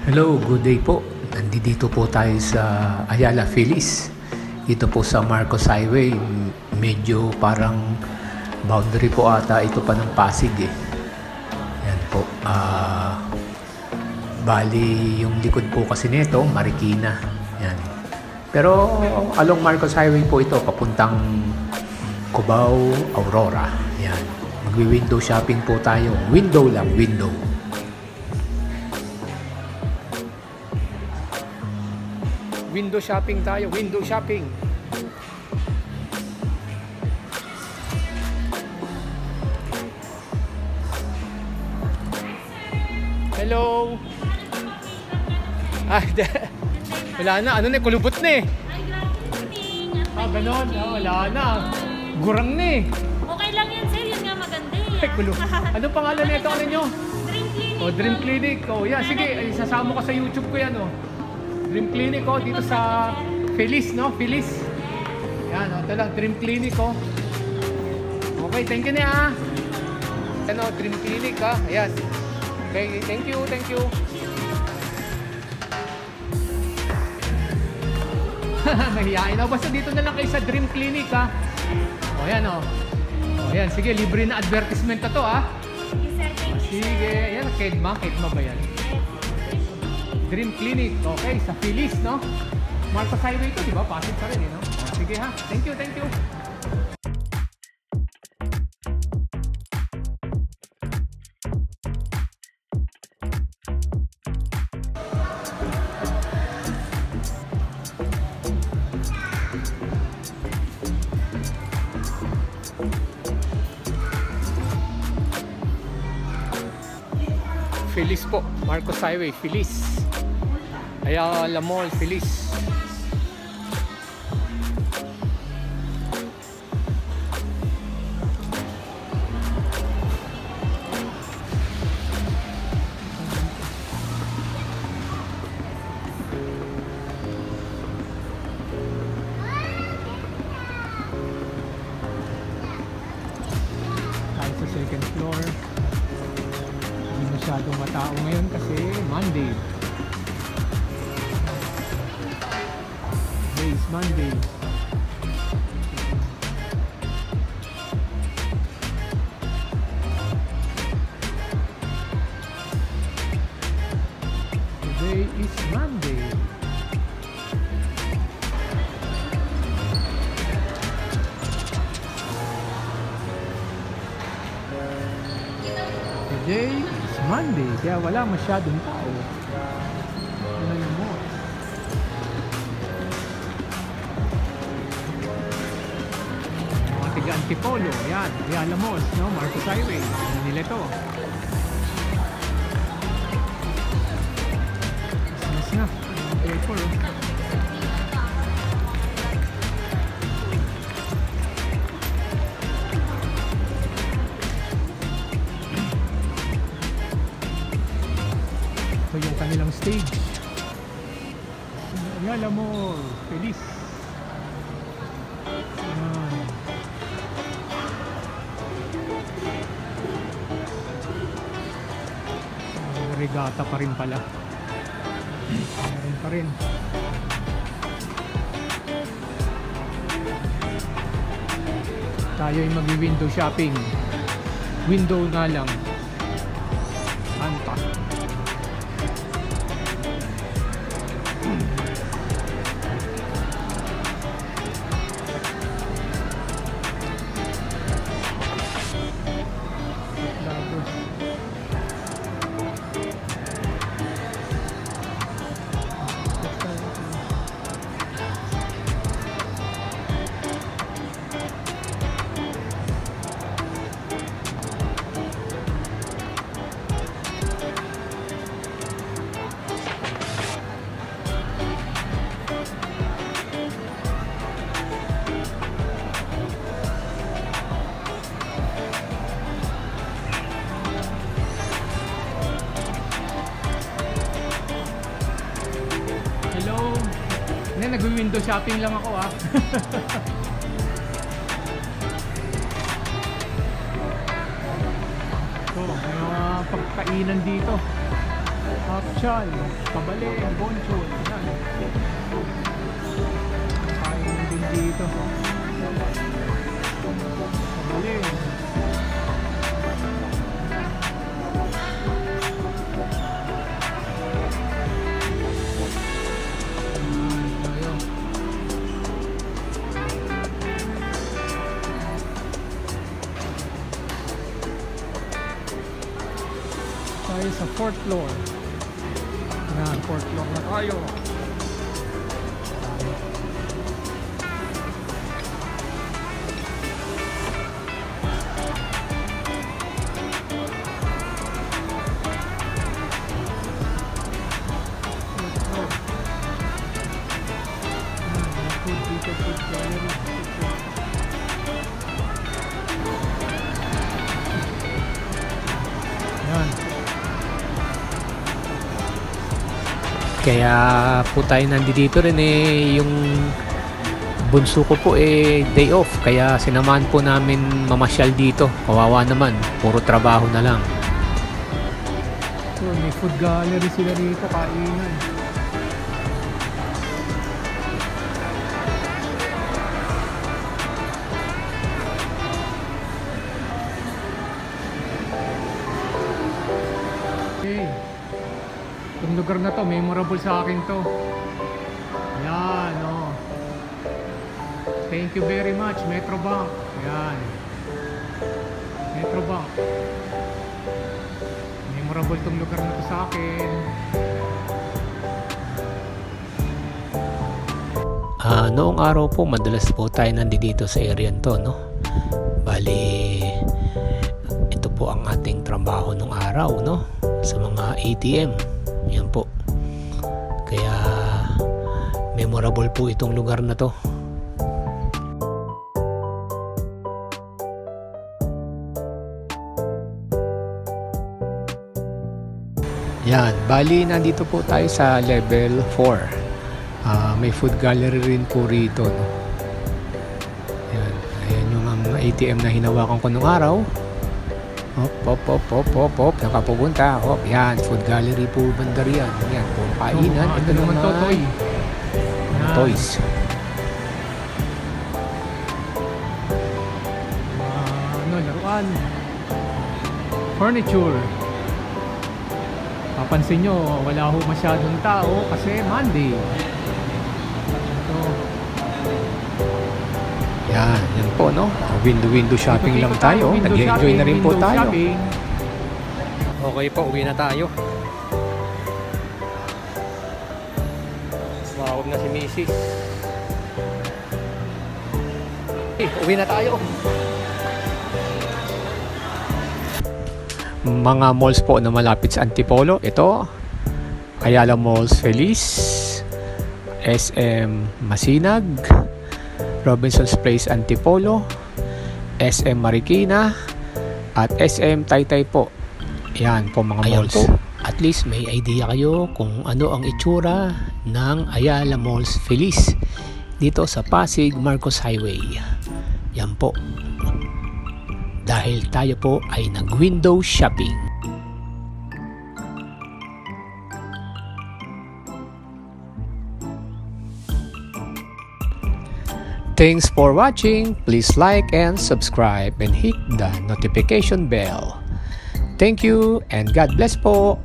Hello, good day po. Nandito po tayo sa Ayala, Feliz. Ito po sa Marcos Highway. Medyo parang boundary po ata ito pa ng Pasig eh. Yan po. Bali, yung likod po kasi nito, Marikina. Yan. Pero along Marcos Highway po ito, papuntang Cubao, Aurora. Yan. Magwi-window shopping po tayo. Window lang, window. Window shopping tayo, window shopping. Hello. Wala na, ano na, kulubot na eh. Ganon, wala na. Gurang na eh. Okay lang yan, sir. Yun nga maganda eh. Ano pangalan nito ano nyo? Dream Clinic. Oh, Dream Clinic. Oh, yeah, sige, isasama ko sa YouTube ko yan, oh. Dream Clinic, oh, dito sa Feliz, no? Feliz. Yan, oh, ito lang, Dream Clinic, oh. Okay, thank you na, ah. Ano, Dream Clinic, ah. Yes. Okay, thank you, thank you. Mahihain ako. Basta dito na lang kayo sa Dream Clinic, ah. O, yan, oh. O, yan, sige, libre na advertisement na to, ah. Sige, yan, Kedma ba yan? Dream Clinic, okay, sa Feliz, no? Marcos Highway ito, di ba? Pasig pa rin, eh, no? O, sige ha, thank you, thank you. Feliz po, Marcos Highway, Feliz. Ayala Mall, Feliz. Tayo sa second floor. Hindi masyadong matao ngayon kasi Monday. Today is Monday. Today is Monday. Today is Monday, kaya wala masyadong tao. Ano mo? Mga tiga Antipolo, yan, Ayala Mall, no? Marcos Highway, ano nila ito? Mas na, paper. Ito yung kanilang stage. Ayala Mall, Feliz. Regata pa rin pala. Meron pa rin. Tayo ay mag-window shopping. Window nga lang. Anta. Nag-window shopping lang ako ah. So, may mga pagkainan dito. Akchal, Kabaling, Bonchon. Yan. Kain din dito. Kabaling. Tayo sa 4th floor. Yan, 4th floor na tayo. Yan. Kaya po tayo nandito rin yung bunso ko po day off, kaya sinamahan po namin mamasyal dito. Kawawa naman, puro trabaho na lang. So, may food gallery sila rito, kainan. Okay. Itong lugar na to, memorable sa akin to. Yan, oh. Thank you very much, Metrobank. Yan. Metrobank. Memorable tong lugar na to sa akin. Noong araw po, madalas po tayo nandito sa area to, no? Bali, ito po ang ating trabaho nung araw, no? Sa mga ATM. Yan po. Kaya memorable po itong lugar na to. Yan, bali nandito po tayo sa level 4. May food gallery rin po rito, no? Yan, ayan yung ATM na hinawakan ko nung araw. Hop, nakapupunta. Hop, yan, food gallery po banda riyan. Yan, puro kainan. Ito naman toy. Toys. Laruan. Furniture. Papansin nyo, wala ho masyadong tao kasi Monday. Ito. Yan po, no? Window shopping lang tayo. Nag-enjoy na rin po tayo. Okay po, uwi na tayo. Sumawag na si Mrs. Uwi na tayo. Mga malls po na malapit sa Antipolo. Ito, Ayala Malls Feliz, SM Masinag, Robinson's Place Antipolo, SM Marikina, at SM Taytay po. Yan po mga malls. Po, at least may idea kayo kung ano ang itsura ng Ayala Malls Feliz dito sa Pasig Marcos Highway. Yan po. Dahil tayo po ay nag-window shopping. Thanks for watching. Please like and subscribe and hit the notification bell. Thank you and God bless po.